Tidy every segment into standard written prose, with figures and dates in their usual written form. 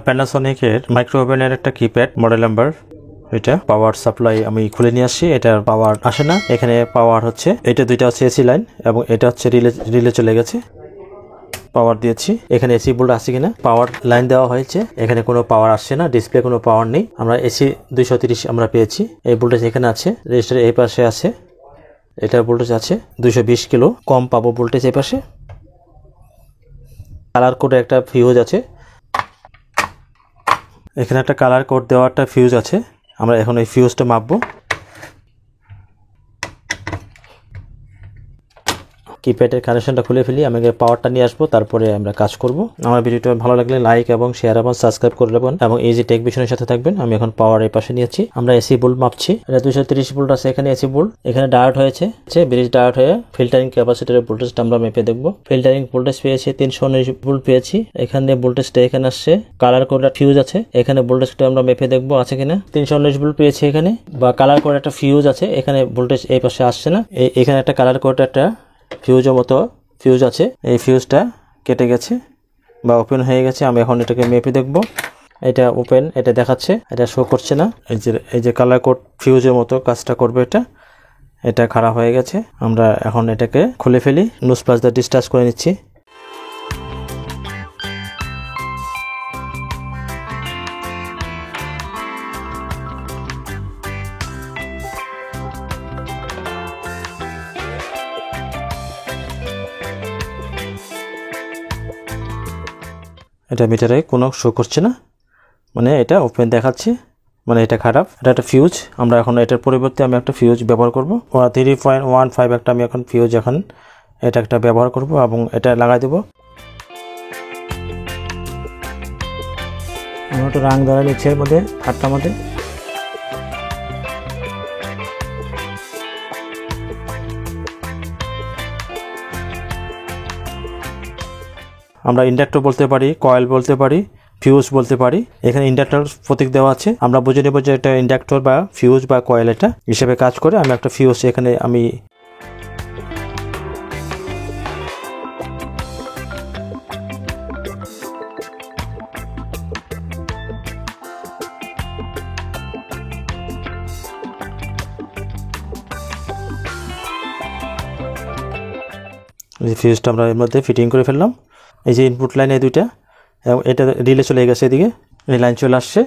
প্যানাসোনিকের micro ওভেনের একটা keypad model number. এটা পাওয়ার সাপ্লাই আমি খুলে নিয়ে আসছি, এটার পাওয়ার আসে না, এখানে পাওয়ার হচ্ছে এটা দুইটা হচ্ছে এসি লাইন এবং এটা হচ্ছে রিলে চলে গেছে। পাওয়ার দিয়েছি, এখানে এসি বোল্ট আছে কিনা, পাওয়ার লাইন দেওয়া হয়েছে, এখানে কোনো পাওয়ার আসছে না, ডিসপ্লে কোনো পাওয়ার নেই। আমরা এসি 230 আমরা পেয়েছি, এই ভোল্টেজ এখানে আছে, রেজিস্টার এই পাশে আছে, এটার ভোল্টেজ আছে 220 কিলো, কম পাবো ভোল্টেজ এই পাশে। কালার কোড একটা ফিউজ আছে, এখানে একটা কালার কোড দেওয়া একটা ফিউজ আছে, আমরা এখন এই ফিউজটা মাপবো। কিপ্যাডের কানেকশনটা খুলে ফেলি, আমি পাওয়ারটা নিয়ে আসবো, তারপরে আমরা কাজ করব। আমার ভিডিওটা ভালো লাগলে লাইক এবং শেয়ার এবং সাবস্ক্রাইব করে নেবেন এবং ইজি টেক ভিশনের সাথে থাকবেন। আমি এখন পাওয়ার এই পাশে নিয়েছি, আমরা এসি ভোল্ট মাপছি, এটা 230 ভোল্ট আছে, এখানে এসি ভোল্ট, এখানে ডায়োড হয়েছে, ব্রিজ ডায়োড হয়ে ফিল্টারিং ক্যাপাসিটরের ভোল্টেজটা আমরা মেপে দেখবো। ফিল্টারিং ভোল্টেজ পেয়েছি 319 ভোল্ট পেয়েছি, এখানে ভোল্টেজটা এখানে আসছে, কালার কোড ফিউজ আছে, এখানে ভোল্টেজটা আমরা মেপে দেখবো আছে কিনা। 319 ভোল্ট পেয়েছি এখানে, বা কালার কোড একটা ফিউজ আছে, এখানে ভোল্টেজ এই পাশে আসছে না, এখানে একটা কালার কোড একটা ফিউজের মতো ফিউজ আছে, এই ফিউজটা কেটে গেছে বা ওপেন হয়ে গেছে। আমি এখন এটাকে মেপে দেখব, এটা ওপেন, এটা দেখাচ্ছে, এটা শো করছে না। এই যে কালার কোড ফিউজের মতো কাজটা করবে, এটা খারাপ হয়ে গেছে। আমরা এখন এটাকে খুলে ফেলি, নুজ প্লাস দিয়ে ডিসচার্জ করে নিচ্ছি। এটা মিটারে কোনো শো করছে না, মানে এটা ওপেন দেখাচ্ছে, মানে এটা খারাপ, এটা একটা ফিউজ। আমরা এখন এটার পরিবর্তে আমি একটা ফিউজ ব্যবহার করব, 3.15 একটা আমি এখন ফিউজ এটা একটা ব্যবহার করব এবং এটা লাগাই দেব। আমরা একটু রাং ধরে নিচ্ছে এর মধ্যে, হাতটার মধ্যে। আমরা ইন্ডাক্টর বলতে পারি, কয়েল বলতে পারি, ফিউজ বলতে পারি। এখানে ইন্ডাক্টর প্রতীক দেওয়া আছে, আমরা বুঝে নেব যে এটা ইন্ডাক্টর বা ফিউজ বা কয়েল এটা হিসেবে কাজ করে। আমি একটা ফিউজ এখানে আমি ফিউজটা আমরা এর মধ্যে ফিটিং করে ফেললাম। এই যে ইনপুট লাইন এই দুইটা, এবং এটা রিলে চলে গেছে, এদিকে এই লাইন চলে আসছে,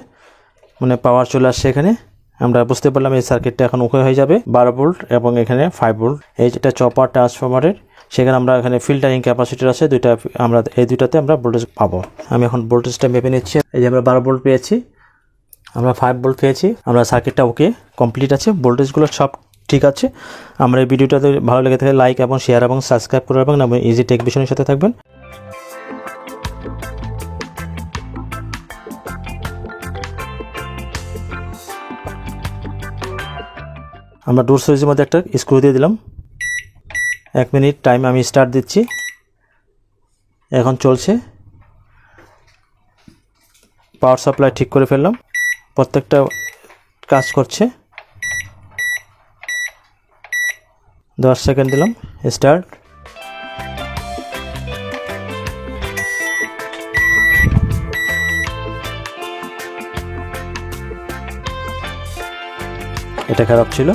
মানে পাওয়ার চলে আসছে এখানে। আমরা বুঝতে পারলাম এই সার্কিটটা এখন ওকে হয়ে যাবে 12 ভোল্ট এবং এখানে 5 ভোল্ট। এই যেটা চপার ট্রান্সফরমারের, সেখানে আমরা এখানে ফিল্টারিং ক্যাপাসিটর আছে দুইটা, আমরা এই দুইটাতে আমরা ভোল্টেজ পাবো। আমি এখন ভোল্টেজটা মেপে নিচ্ছি, এই যে আমরা 12 ভোল্ট পেয়েছি, আমরা 5 ভোল্ট পেয়েছি, আমরা সার্কিটটা ওকে কমপ্লিট আছে, ভোল্টেজগুলো সব ঠিক আছে। আমরা এই ভিডিওটাতে ভালো লেগে থাকে লাইক এবং শেয়ার এবং সাবস্ক্রাইব করে রাখবেন এবং ইজি টেক ভিশনের সাথে থাকবেন। আমরা ডোর সুইচের মধ্যে একটা স্ক্রু দিয়ে দিলাম। 1 মিনিট টাইম আমি স্টার্ট দিচ্ছি, এখন চলছে। পাওয়ার সাপ্লাই ঠিক করে ফেললাম, প্রত্যেকটা কাজ করছে। 10 সেকেন্ড দিলাম, স্টার্ট। এটা খারাপ ছিল।